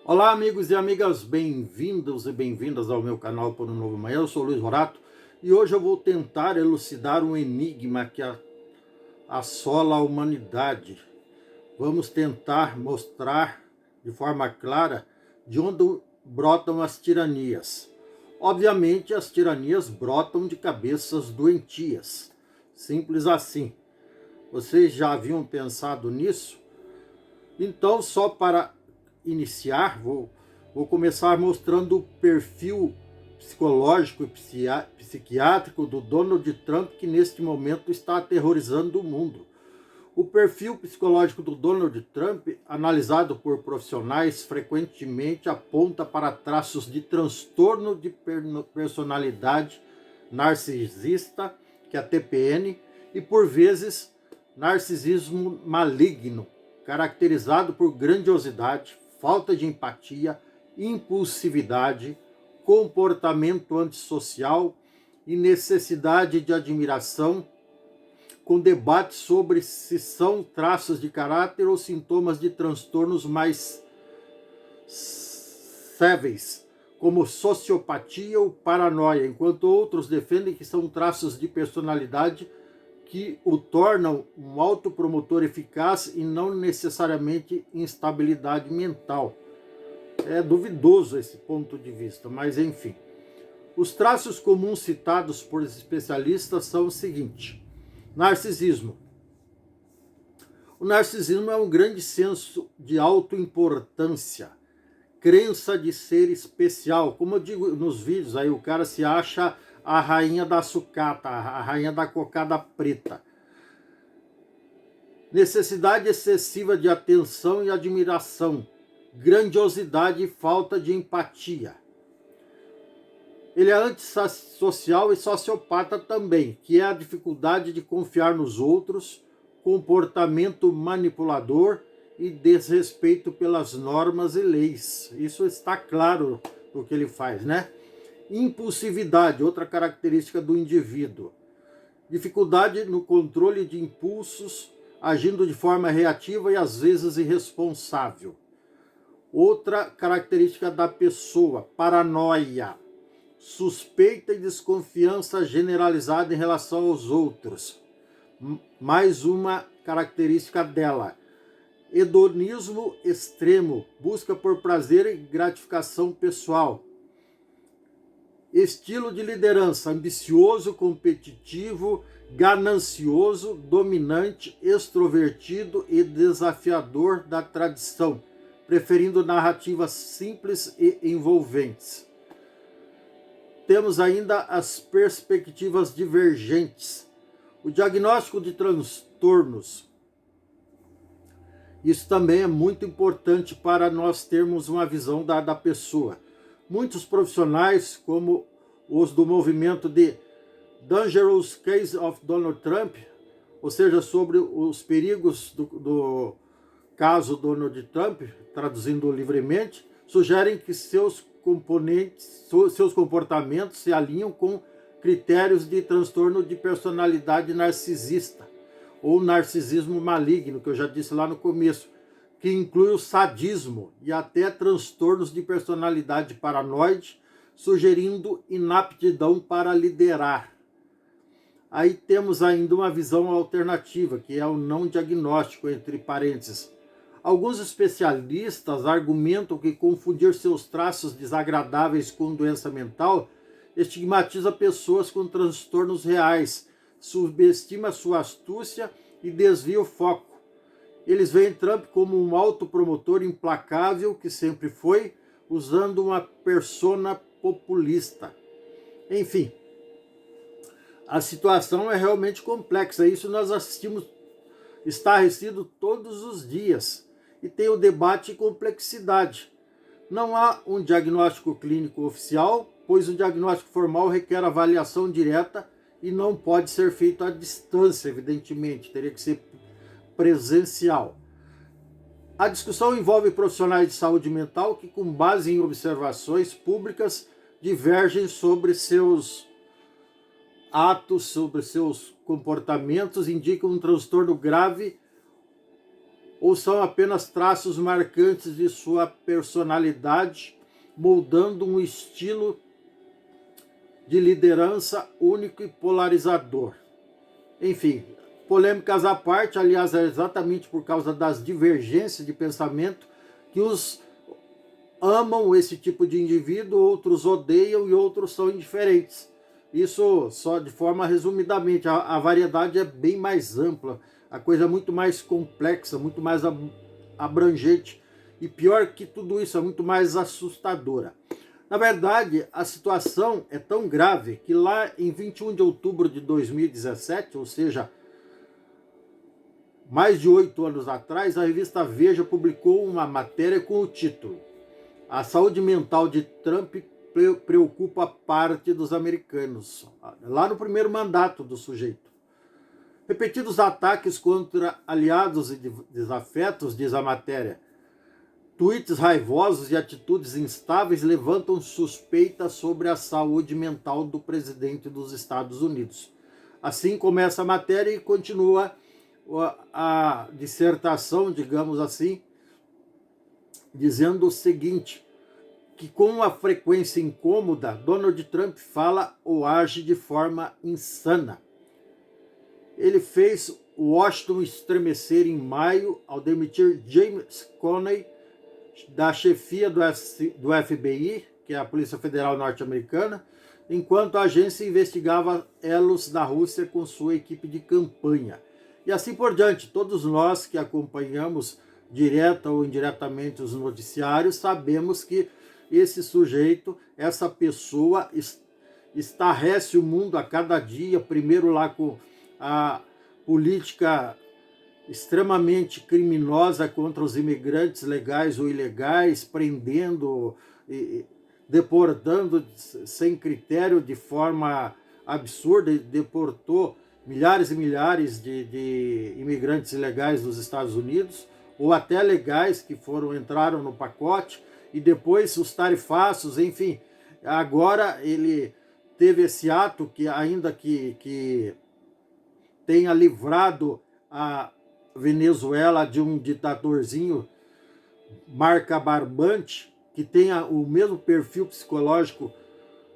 Olá, amigos e amigas, bem-vindos e bem-vindas ao meu canal Por um Novo Manhã. Eu sou Luiz Rorato e hoje eu vou tentar elucidar um enigma que assola a humanidade. Vamos tentar mostrar de forma clara de onde brotam as tiranias. Obviamente, as tiranias brotam de cabeças doentias. Simples assim. Vocês já haviam pensado nisso? Então, só para iniciar, vou começar mostrando o perfil psicológico e psiquiátrico do Donald Trump, que neste momento está aterrorizando o mundo. O perfil psicológico do Donald Trump, analisado por profissionais, frequentemente aponta para traços de transtorno de personalidade narcisista, que é a TPN, e por vezes narcisismo maligno, caracterizado por grandiosidade, falta de empatia, impulsividade, comportamento antissocial e necessidade de admiração, com debate sobre se são traços de caráter ou sintomas de transtornos mais séveis, como sociopatia ou paranoia, enquanto outros defendem que são traços de personalidade que o tornam um autopromotor eficaz e não necessariamente instabilidade mental. É duvidoso esse ponto de vista, mas enfim. Os traços comuns citados por especialistas são o seguinte: narcisismo. O narcisismo é um grande senso de autoimportância, crença de ser especial. Como eu digo nos vídeos, aí o cara se acha a rainha da sucata, a rainha da cocada preta. Necessidade excessiva de atenção e admiração, grandiosidade e falta de empatia. Ele é antissocial e sociopata também, que é a dificuldade de confiar nos outros, comportamento manipulador e desrespeito pelas normas e leis. Isso está claro do que ele faz, né? Impulsividade, outra característica do indivíduo. Dificuldade no controle de impulsos, agindo de forma reativa e às vezes irresponsável. Outra característica da pessoa, paranoia. Suspeita e desconfiança generalizada em relação aos outros. Mais uma característica dela. Hedonismo extremo, busca por prazer e gratificação pessoal. Estilo de liderança, ambicioso, competitivo, ganancioso, dominante, extrovertido e desafiador da tradição, preferindo narrativas simples e envolventes. Temos ainda as perspectivas divergentes. O diagnóstico de transtornos. Isso também é muito importante para nós termos uma visão da pessoa. Muitos profissionais, como os do movimento de Dangerous Case of Donald Trump, ou seja, sobre os perigos do caso Donald Trump, traduzindo livremente, sugerem que seus comportamentos se alinham com critérios de transtorno de personalidade narcisista, ou narcisismo maligno, que eu já disse lá no começo, que inclui o sadismo e até transtornos de personalidade paranoide, sugerindo inaptidão para liderar. Aí temos ainda uma visão alternativa, que é o não diagnóstico, entre parênteses. Alguns especialistas argumentam que confundir seus traços desagradáveis com doença mental estigmatiza pessoas com transtornos reais, subestima sua astúcia e desvia o foco. Eles veem Trump como um autopromotor implacável, que sempre foi, usando uma persona populista. Enfim, a situação é realmente complexa. Isso nós assistimos estarrecido todos os dias. E tem o debate e complexidade. Não há um diagnóstico clínico oficial, pois o diagnóstico formal requer avaliação direta e não pode ser feito à distância, evidentemente. Teria que ser presencial. A discussão envolve profissionais de saúde mental que, com base em observações públicas, divergem sobre seus atos, sobre seus comportamentos, indicam um transtorno grave ou são apenas traços marcantes de sua personalidade, moldando um estilo de liderança único e polarizador? Enfim, polêmicas à parte, aliás, é exatamente por causa das divergências de pensamento que uns amam esse tipo de indivíduo, outros odeiam e outros são indiferentes. Isso só de forma resumidamente, a variedade é bem mais ampla, a coisa é muito mais complexa, muito mais abrangente e pior que tudo isso, é muito mais assustadora. Na verdade, a situação é tão grave que lá em 21 de outubro de 2017, ou seja, mais de 8 anos atrás, a revista Veja publicou uma matéria com o título: "A saúde mental de Trump preocupa parte dos americanos", lá no primeiro mandato do sujeito. Repetidos ataques contra aliados e desafetos, diz a matéria. Tweets raivosos e atitudes instáveis levantam suspeitas sobre a saúde mental do presidente dos Estados Unidos. Assim começa a matéria e continua a dissertação, digamos assim, dizendo o seguinte: que com uma frequência incômoda, Donald Trump fala ou age de forma insana. Ele fez Washington estremecer em maio ao demitir James Comey da chefia do FBI, que é a Polícia Federal Norte-Americana, enquanto a agência investigava elos da Rússia com sua equipe de campanha. E assim por diante. Todos nós que acompanhamos direta ou indiretamente os noticiários sabemos que esse sujeito, essa pessoa, estarrece o mundo a cada dia, primeiro lá com a política extremamente criminosa contra os imigrantes legais ou ilegais, prendendo e deportando sem critério, de forma absurda, deportou milhares e milhares de imigrantes ilegais dos Estados Unidos, ou até legais que entraram no pacote, e depois os tarifaços, enfim. Agora ele teve esse ato que, ainda que tenha livrado a Venezuela de um ditadorzinho marca barbante, que tenha o mesmo perfil psicológico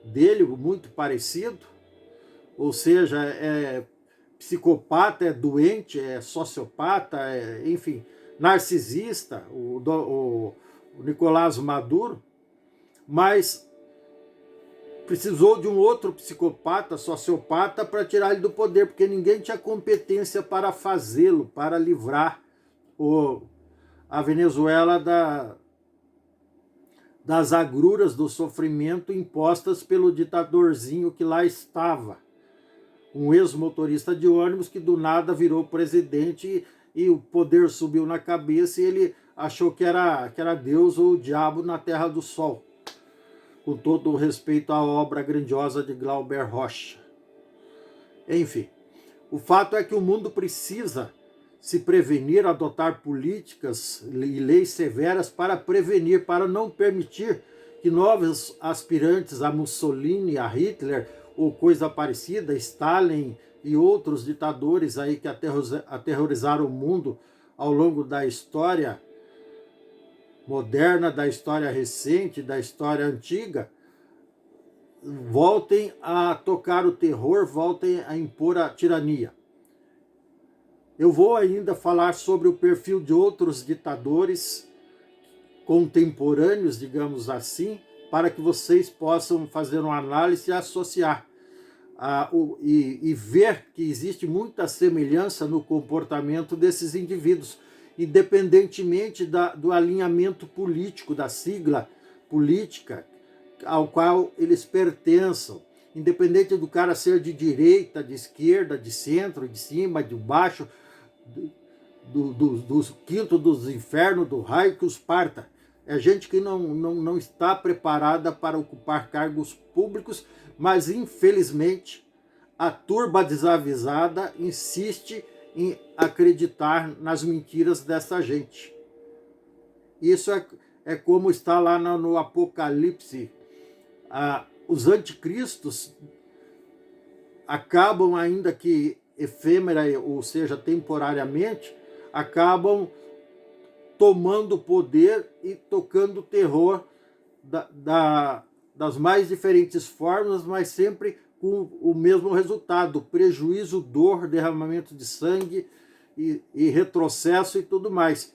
dele, muito parecido, ou seja, é psicopata, é doente, é sociopata, enfim, narcisista, o Nicolás Maduro, mas precisou de um outro psicopata, sociopata, para tirar ele do poder, porque ninguém tinha competência para fazê-lo, para livrar a Venezuela das agruras do sofrimento impostas pelo ditadorzinho que lá estava. Um ex-motorista de ônibus que do nada virou presidente e o poder subiu na cabeça e ele achou que era Deus ou o diabo na Terra do Sol. Com todo o respeito à obra grandiosa de Glauber Rocha. Enfim, o fato é que o mundo precisa se prevenir, adotar políticas e leis severas para prevenir, para não permitir que novos aspirantes a Mussolini, a Hitler ou coisa parecida, Stalin e outros ditadores aí que aterrorizaram o mundo ao longo da história moderna, da história recente, da história antiga, voltem a tocar o terror, voltem a impor a tirania. Eu vou ainda falar sobre o perfil de outros ditadores contemporâneos, digamos assim, para que vocês possam fazer uma análise e associar e ver que existe muita semelhança no comportamento desses indivíduos, independentemente do alinhamento político, da sigla política ao qual eles pertençam, independente do cara ser de direita, de esquerda, de centro, de cima, de baixo, do quinto dos infernos, do raio que os parta. É gente que não está preparada para ocupar cargos públicos, mas infelizmente a turba desavisada insiste em acreditar nas mentiras dessa gente. Isso é como está lá no Apocalipse. Os anticristos acabam, ainda que efêmera, ou seja, temporariamente, acabam tomando o poder e tocando o terror das mais diferentes formas, mas sempre com o mesmo resultado: prejuízo, dor, derramamento de sangue e retrocesso e tudo mais.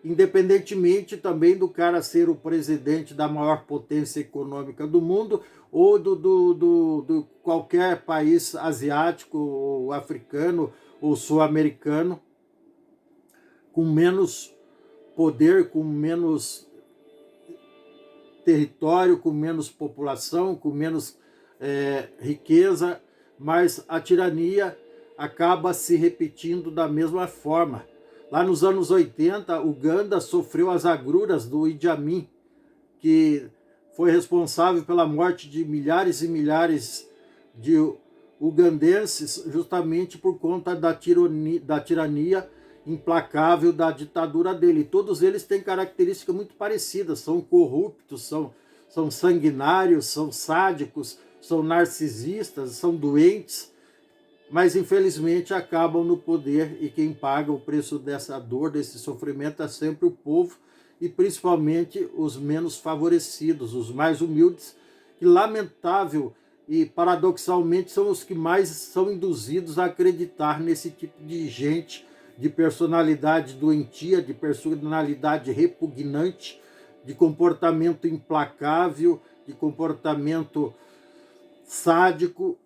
Independentemente também do cara ser o presidente da maior potência econômica do mundo ou do qualquer país asiático ou africano ou sul-americano, com menos poder, com menos território, com menos população, com menos riqueza, mas a tirania acaba se repetindo da mesma forma. Lá nos anos 80, Uganda sofreu as agruras do Idi Amin, que foi responsável pela morte de milhares e milhares de ugandenses, justamente por conta da tirania implacável da ditadura dele. Todos eles têm características muito parecidas: são corruptos, são sanguinários, são sádicos, são narcisistas, são doentes, mas infelizmente acabam no poder, e quem paga o preço dessa dor, desse sofrimento, é sempre o povo, e principalmente os menos favorecidos, os mais humildes, que lamentável e paradoxalmente são os que mais são induzidos a acreditar nesse tipo de gente, de personalidade doentia, de personalidade repugnante, de comportamento implacável, de comportamento sádico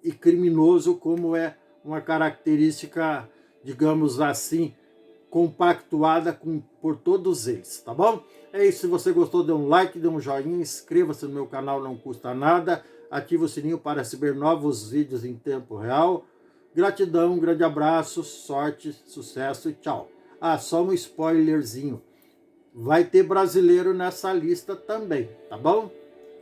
e criminoso, como é uma característica, digamos assim, compactuada por todos eles, tá bom? É isso. Se você gostou, dê um like, dê um joinha, inscreva-se no meu canal, não custa nada, ative o sininho para receber novos vídeos em tempo real. Gratidão, um grande abraço, sorte, sucesso e tchau. Ah, só um spoilerzinho: vai ter brasileiro nessa lista também, tá bom?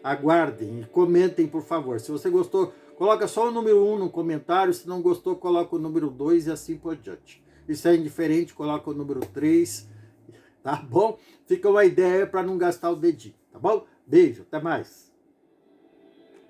Aguardem e comentem, por favor. Se você gostou, coloca só o número 1 no comentário. Se não gostou, coloca o número 2 e assim por diante. E se é indiferente, coloca o número 3, tá bom? Fica uma ideia para não gastar o dedinho, tá bom? Beijo, até mais.